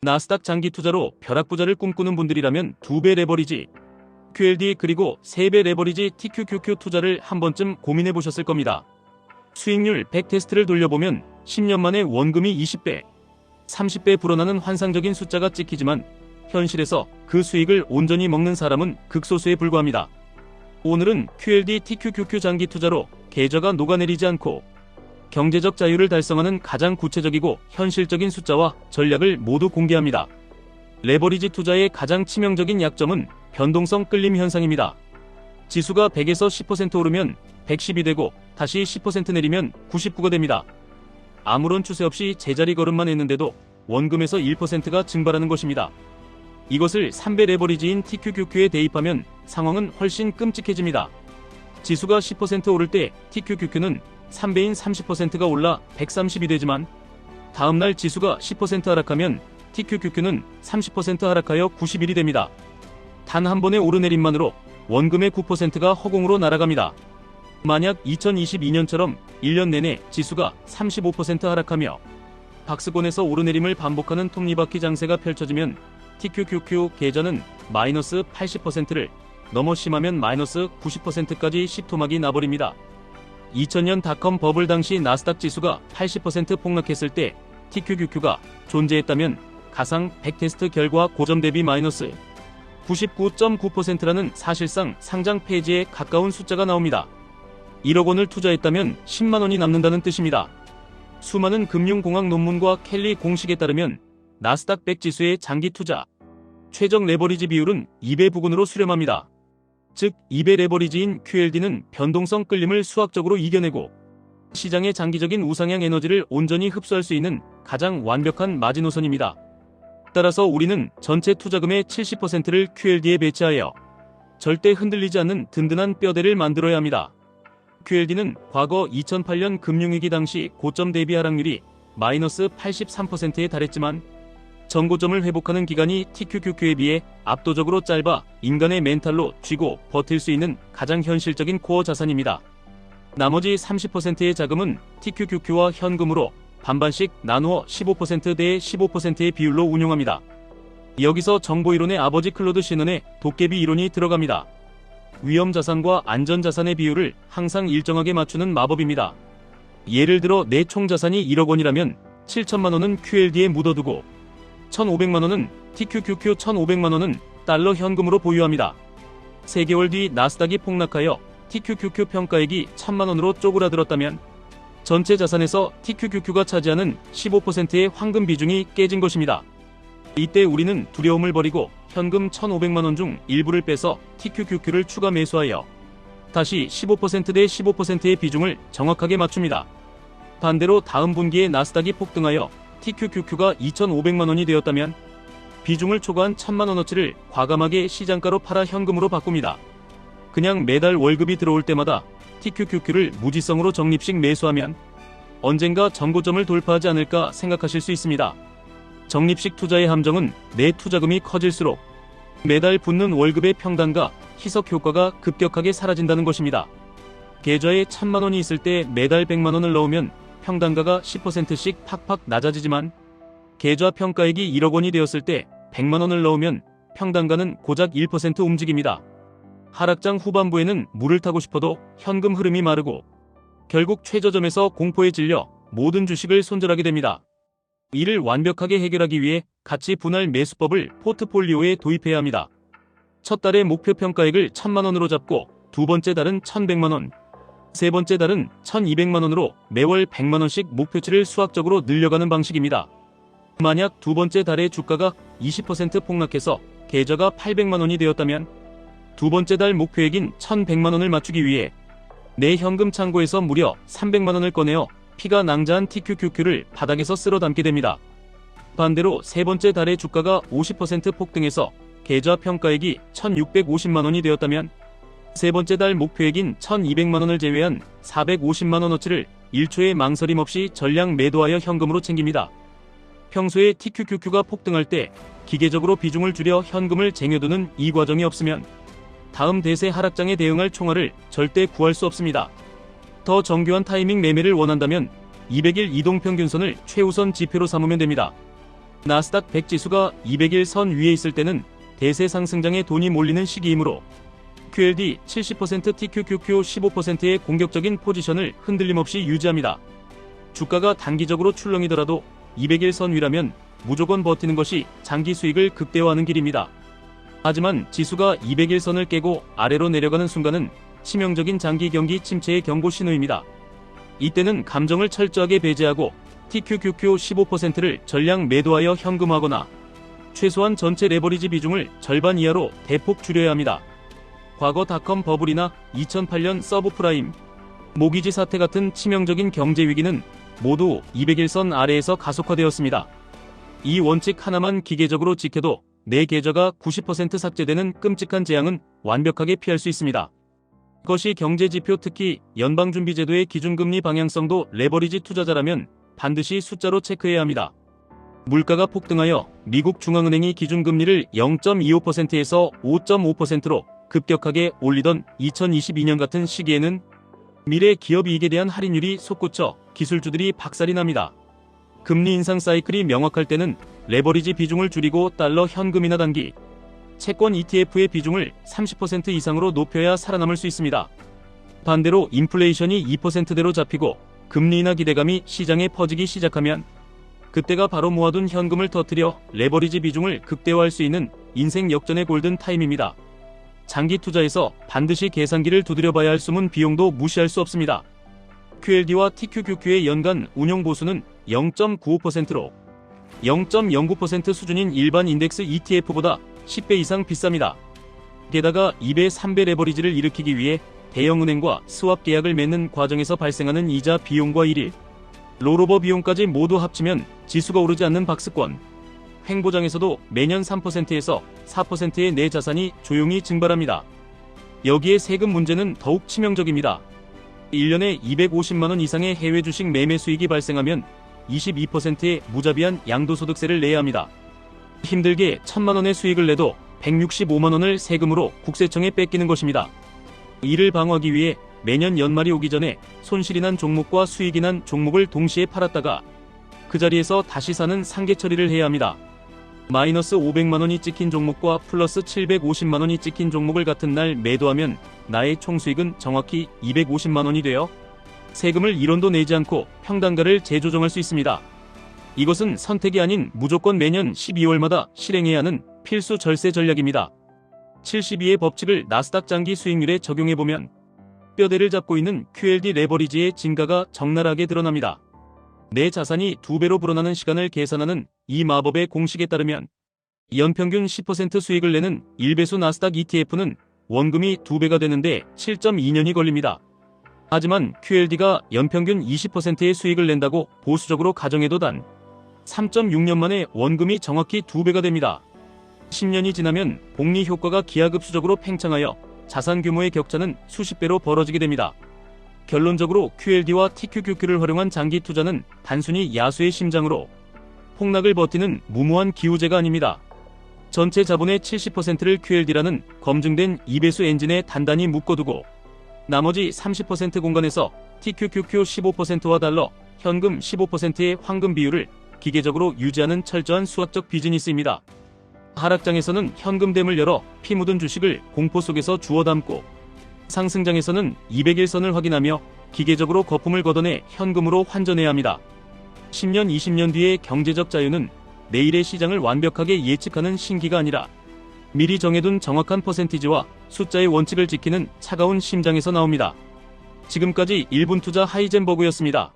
나스닥 장기 투자로 벼락부자를 꿈꾸는 분들이라면 2배 레버리지 QLD 그리고 3배 레버리지 TQQQ 투자를 한 번쯤 고민해 보셨을 겁니다. 수익률 100 테스트를 돌려보면 10년 만에 원금이 20배, 30배 불어나는 환상적인 숫자가 찍히지만 현실에서 그 수익을 온전히 먹는 사람은 극소수에 불과합니다. 오늘은 QLD TQQQ 장기 투자로 계좌가 녹아내리지 않고 경제적 자유를 달성하는 가장 구체적이고 현실적인 숫자와 전략을 모두 공개합니다. 레버리지 투자의 가장 치명적인 약점은 변동성 끌림 현상입니다. 지수가 100에서 10% 오르면 110이 되고 다시 10% 내리면 99가 됩니다. 아무런 추세 없이 제자리 걸음만 했는데도 원금에서 1%가 증발하는 것입니다. 이것을 3배 레버리지인 TQQQ에 대입하면 상황은 훨씬 끔찍해집니다. 지수가 10% 오를 때 TQQQ는 3배인 30%가 올라 130이 되지만 다음날 지수가 10% 하락하면 TQQQ는 30% 하락하여 91이 됩니다. 단 한 번의 오르내림만으로 원금의 9%가 허공으로 날아갑니다. 만약 2022년처럼 1년 내내 지수가 35% 하락하며 박스권에서 오르내림을 반복하는 톱니바퀴 장세가 펼쳐지면 TQQQ 계좌는 마이너스 80%를 넘어 심하면 마이너스 90%까지 십토막이 나버립니다. 2000년 닷컴 버블 당시 나스닥 지수가 80% 폭락했을 때 TQQQ가 존재했다면 가상 100 테스트 결과 고점 대비 마이너스 99.9%라는 사실상 상장 폐지에 가까운 숫자가 나옵니다. 1억 원을 투자했다면 10만 원이 남는다는 뜻입니다. 수많은 금융공학 논문과 켈리 공식에 따르면 나스닥 100 지수의 장기 투자 최적 레버리지 비율은 2배 부근으로 수렴합니다. 즉 2배 레버리지인 QLD는 변동성 끌림을 수학적으로 이겨내고 시장의 장기적인 우상향 에너지를 온전히 흡수할 수 있는 가장 완벽한 마지노선입니다. 따라서 우리는 전체 투자금의 70%를 QLD에 배치하여 절대 흔들리지 않는 든든한 뼈대를 만들어야 합니다. QLD는 과거 2008년 금융위기 당시 고점 대비 하락률이 마이너스 83%에 달했지만 전고점을 회복하는 기간이 TQQQ에 비해 압도적으로 짧아 인간의 멘탈로 쥐고 버틸 수 있는 가장 현실적인 코어 자산입니다. 나머지 30%의 자금은 TQQQ와 현금으로 반반씩 나누어 15% 대 15%의 비율로 운용합니다. 여기서 정보이론의 아버지 클로드 시넌의 도깨비 이론이 들어갑니다. 위험자산과 안전자산의 비율을 항상 일정하게 맞추는 마법입니다. 예를 들어 내 총자산이 1억 원이라면 7천만 원은 QLD에 묻어두고 1,500만 원은 TQQQ 1,500만 원은 달러 현금으로 보유합니다. 3개월 뒤 나스닥이 폭락하여 TQQQ 평가액이 1,000만 원으로 쪼그라들었다면 전체 자산에서 TQQQ가 차지하는 15%의 황금 비중이 깨진 것입니다. 이때 우리는 두려움을 버리고 현금 1,500만 원 중 일부를 빼서 TQQQ를 추가 매수하여 다시 15% 대 15%의 비중을 정확하게 맞춥니다. 반대로 다음 분기에 나스닥이 폭등하여 TQQQ가 2,500만 원이 되었다면 비중을 초과한 1,000만 원어치를 과감하게 시장가로 팔아 현금으로 바꿉니다. 그냥 매달 월급이 들어올 때마다 TQQQ를 무지성으로 적립식 매수하면 언젠가 전고점을 돌파하지 않을까 생각하실 수 있습니다. 적립식 투자의 함정은 내 투자금이 커질수록 매달 붙는 월급의 평단과 희석 효과가 급격하게 사라진다는 것입니다. 계좌에 1,000만 원이 있을 때 매달 100만 원을 넣으면 평단가가 10%씩 팍팍 낮아지지만 계좌 평가액이 1억 원이 되었을 때 100만 원을 넣으면 평단가는 고작 1% 움직입니다. 하락장 후반부에는 물을 타고 싶어도 현금 흐름이 마르고 결국 최저점에서 공포에 질려 모든 주식을 손절하게 됩니다. 이를 완벽하게 해결하기 위해 가치 분할 매수법을 포트폴리오에 도입해야 합니다. 첫 달의 목표 평가액을 1,000만 원으로 잡고 두 번째 달은 1,100만 원, 세 번째 달은 1,200만 원으로 매월 100만 원씩 목표치를 수학적으로 늘려가는 방식입니다. 만약 두 번째 달의 주가가 20% 폭락해서 계좌가 800만 원이 되었다면 두 번째 달 목표액인 1,100만 원을 맞추기 위해 내 현금 창고에서 무려 300만 원을 꺼내어 피가 낭자한 TQQQ를 바닥에서 쓸어 담게 됩니다. 반대로 세 번째 달의 주가가 50% 폭등해서 계좌 평가액이 1,650만 원이 되었다면 세 번째 달 목표액인 1,200만 원을 제외한 450만 원어치를 1초의 망설임 없이 전량 매도하여 현금으로 챙깁니다. 평소에 TQQQ가 폭등할 때 기계적으로 비중을 줄여 현금을 쟁여두는 이 과정이 없으면 다음 대세 하락장에 대응할 총알을 절대 구할 수 없습니다. 더 정교한 타이밍 매매를 원한다면 200일 이동평균선을 최우선 지표로 삼으면 됩니다. 나스닥 100 지수가 200일 선 위에 있을 때는 대세 상승장에 돈이 몰리는 시기이므로 QLD 70%, TQQQ 15%의 공격적인 포지션을 흔들림 없이 유지합니다. 주가가 단기적으로 출렁이더라도 200일 선 위라면 무조건 버티는 것이 장기 수익을 극대화하는 길입니다. 하지만 지수가 200일 선을 깨고 아래로 내려가는 순간은 치명적인 장기 경기 침체의 경고 신호입니다. 이때는 감정을 철저하게 배제하고 TQQQ 15%를 전량 매도하여 현금화하거나 최소한 전체 레버리지 비중을 절반 이하로 대폭 줄여야 합니다. 과거 닷컴 버블이나 2008년 서브프라임, 모기지 사태 같은 치명적인 경제 위기는 모두 200일 선 아래에서 가속화되었습니다. 이 원칙 하나만 기계적으로 지켜도 내 계좌가 90% 삭제되는 끔찍한 재앙은 완벽하게 피할 수 있습니다. 그것이 경제지표, 특히 연방준비제도의 기준금리 방향성도 레버리지 투자자라면 반드시 숫자로 체크해야 합니다. 물가가 폭등하여 미국 중앙은행이 기준금리를 0.25%에서 5.5%로 급격하게 올리던 2022년 같은 시기에는 미래 기업이익에 대한 할인율이 솟구쳐 기술주들이 박살이 납니다. 금리 인상 사이클이 명확할 때는 레버리지 비중을 줄이고 달러 현금이나 단기, 채권 ETF의 비중을 30% 이상으로 높여야 살아남을 수 있습니다. 반대로 인플레이션이 2%대로 잡히고 금리 인하 기대감이 시장에 퍼지기 시작하면 그때가 바로 모아둔 현금을 터뜨려 레버리지 비중을 극대화할 수 있는 인생 역전의 골든 타임입니다. 장기 투자에서 반드시 계산기를 두드려봐야 할 숨은 비용도 무시할 수 없습니다. QLD와 TQQQ의 연간 운용 보수는 0.95%로 0.09% 수준인 일반 인덱스 ETF보다 10배 이상 비쌉니다. 게다가 2배, 3배 레버리지를 일으키기 위해 대형은행과 스왑 계약을 맺는 과정에서 발생하는 이자 비용과 일일, 롤오버 비용까지 모두 합치면 지수가 오르지 않는 박스권. 횡보장에서도 매년 3%에서 4%의 내 자산이 조용히 증발합니다. 여기에 세금 문제는 더욱 치명적입니다. 1년에 250만원 이상의 해외 주식 매매 수익이 발생하면 22%의 무자비한 양도소득세를 내야 합니다. 힘들게 1000만원의 수익을 내도 165만원을 세금으로 국세청에 뺏기는 것입니다. 이를 방어하기 위해 매년 연말이 오기 전에 손실이 난 종목과 수익이 난 종목을 동시에 팔았다가 그 자리에서 다시 사는 상계 처리를 해야 합니다. 마이너스 500만원이 찍힌 종목과 플러스 750만원이 찍힌 종목을 같은 날 매도하면 나의 총수익은 정확히 250만원이 되어 세금을 1원도 내지 않고 평단가를 재조정할 수 있습니다. 이것은 선택이 아닌 무조건 매년 12월마다 실행해야 하는 필수 절세 전략입니다. 72의 법칙을 나스닥 장기 수익률에 적용해보면 뼈대를 잡고 있는 QLD 레버리지의 진가가 적나라하게 드러납니다. 내 자산이 2배로 불어나는 시간을 계산하는 이 마법의 공식에 따르면 연평균 10% 수익을 내는 1배수 나스닥 ETF는 원금이 2배가 되는데 7.2년이 걸립니다. 하지만 QLD가 연평균 20%의 수익을 낸다고 보수적으로 가정해도 단 3.6년 만에 원금이 정확히 2배가 됩니다. 10년이 지나면 복리 효과가 기하급수적으로 팽창하여 자산 규모의 격차는 수십 배로 벌어지게 됩니다. 결론적으로 QLD와 TQQQ를 활용한 장기 투자는 단순히 야수의 심장으로 폭락을 버티는 무모한 기우제가 아닙니다. 전체 자본의 70%를 QLD라는 검증된 2배수 엔진에 단단히 묶어두고 나머지 30% 공간에서 TQQQ 15%와 달러, 현금 15%의 황금 비율을 기계적으로 유지하는 철저한 수학적 비즈니스입니다. 하락장에서는 현금댐을 열어 피 묻은 주식을 공포 속에서 주워 담고 상승장에서는 200일 선을 확인하며 기계적으로 거품을 걷어내 현금으로 환전해야 합니다. 10년, 20년 뒤의 경제적 자유는 내일의 시장을 완벽하게 예측하는 신기가 아니라 미리 정해둔 정확한 퍼센티지와 숫자의 원칙을 지키는 차가운 심장에서 나옵니다. 지금까지 1분 투자 하이젠버그였습니다.